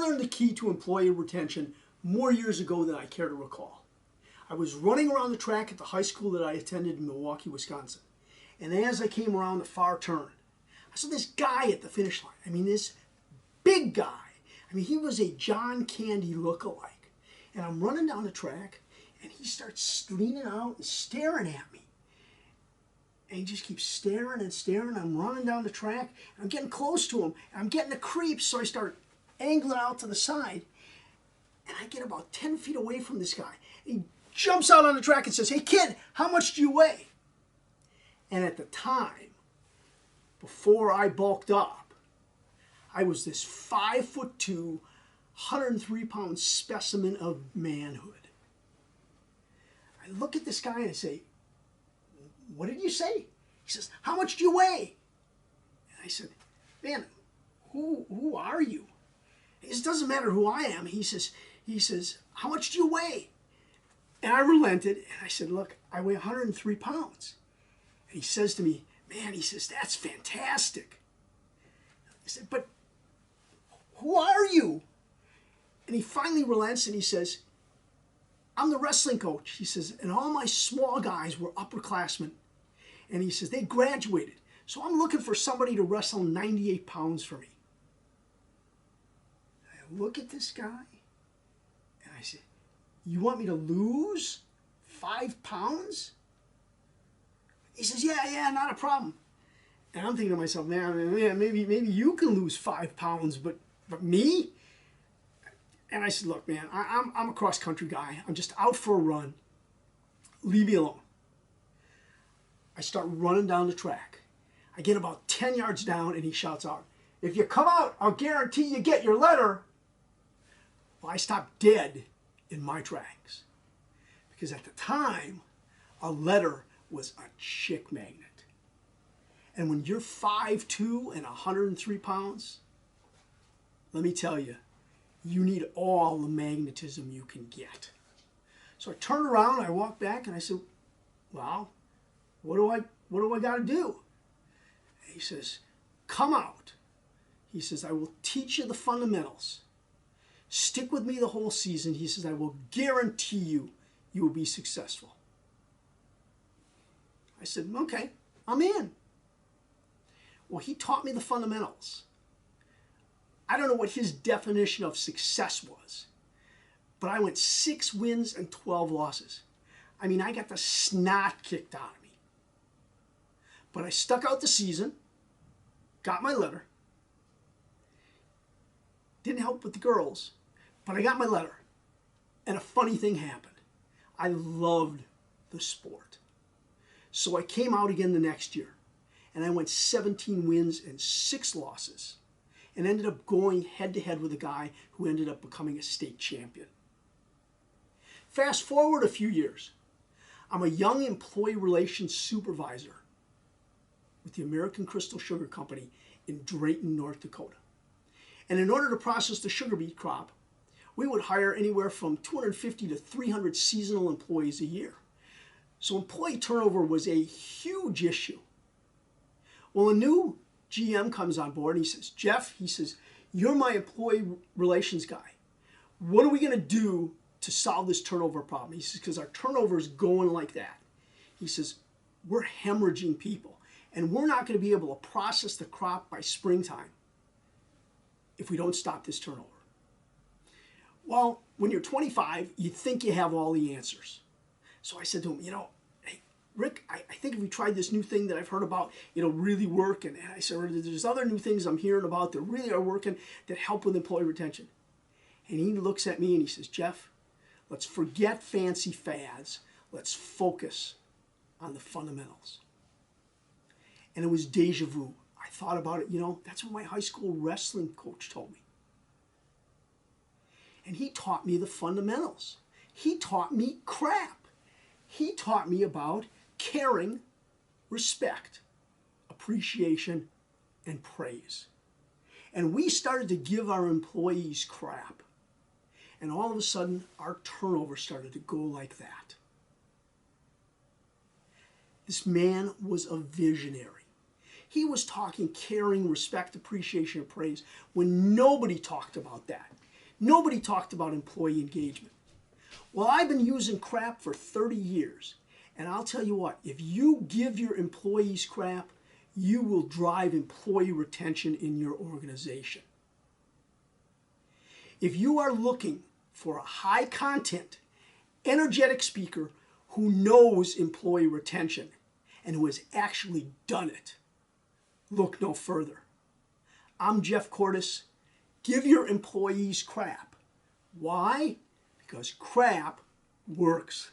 learned the key to employee retention more years ago than I care to recall. I was running around the track at the high school that I attended in Milwaukee, Wisconsin. And as I came around the far turn, I saw this guy at the finish line. I mean, this big guy. I mean, he was a John Candy look-alike. And I'm running down the track, and he starts leaning out and staring at me. And he just keeps staring and staring. I'm running down the track. I'm getting close to him. And I'm getting the creeps, so I start angling out to the side. And I get about 10 feet away from this guy. He jumps out on the track and says, "Hey, kid, how much do you weigh?" And at the time, before I bulked up, I was this 5'2", 103-pound specimen of manhood. I look at this guy and I say, "What did you say?" He says, "How much do you weigh?" And I said, "Man, who are you?" He says, "It doesn't matter who I am." He says, "How much do you weigh?" And I relented and I said, "Look, I weigh 103 pounds. And he says to me, "Man," he says, "that's fantastic." I said, "But who are you?" And he finally relents and he says, "I'm the wrestling coach." He says, "And all my small guys were upperclassmen." And he says, "They graduated. So I'm looking for somebody to wrestle 98 pounds for me." I look at this guy and I say, "You want me to lose 5 pounds?" He says, yeah, not a problem." And I'm thinking to myself, man, maybe you can lose 5 pounds, but me? And I said, "Look, man, I'm a cross-country guy. I'm just out for a run. Leave me alone." I start running down the track. I get about 10 yards down, and he shouts out, "If you come out, I'll guarantee you get your letter." Well, I stopped dead in my tracks. Because at the time, a letter was a chick magnet. And when you're 5'2" and 103 pounds, let me tell you, you need all the magnetism you can get. So I turned around, I walked back, and I said, "Well, what do I got to do?" And he says, "Come out." He says, "I will teach you the fundamentals. Stick with me the whole season." He says, "I will guarantee you will be successful." I said, "Okay, I'm in." Well, he taught me the fundamentals. I don't know what his definition of success was, but I went 6 wins and 12 losses. I mean, I got the snot kicked out of me. But I stuck out the season, got my letter. Didn't help with the girls, but I got my letter. And a funny thing happened. I loved the sport. So I came out again the next year, and I went 17 wins and 6 losses, and ended up going head-to-head with a guy who ended up becoming a state champion. Fast forward a few years. I'm a young employee relations supervisor with the American Crystal Sugar Company in Drayton, North Dakota. And in order to process the sugar beet crop, we would hire anywhere from 250 to 300 seasonal employees a year. So employee turnover was a huge issue. Well, a new GM comes on board and he says, "Jeff," he says, "you're my employee relations guy. What are we going to do to solve this turnover problem?" He says, "Because our turnover is going like that." He says, "We're hemorrhaging people, and we're not going to be able to process the crop by springtime if we don't stop this turnover." Well, when you're 25, you think you have all the answers. So I said to him, "Hey, Rick, I think if we tried this new thing that I've heard about, it'll really work." And I said, "There's other new things I'm hearing about that really are working that help with employee retention." And he looks at me and he says, "Jeff, let's forget fancy fads. Let's focus on the fundamentals." And it was deja vu. I thought about it, that's what my high school wrestling coach told me. And he taught me the fundamentals. He taught me C.R.A.P. He taught me about caring, respect, appreciation, and praise. And we started to give our employees C.R.A.P. And all of a sudden, our turnover started to go like that. This man was a visionary. He was talking caring, respect, appreciation, and praise when nobody talked about that. Nobody talked about employee engagement. Well, I've been using crap for 30 years. And I'll tell you what, if you give your employees crap, you will drive employee retention in your organization. If you are looking for a high content, energetic speaker who knows employee retention and who has actually done it, look no further. I'm Jeff Kortes. Give your employees crap. Why? Because crap works.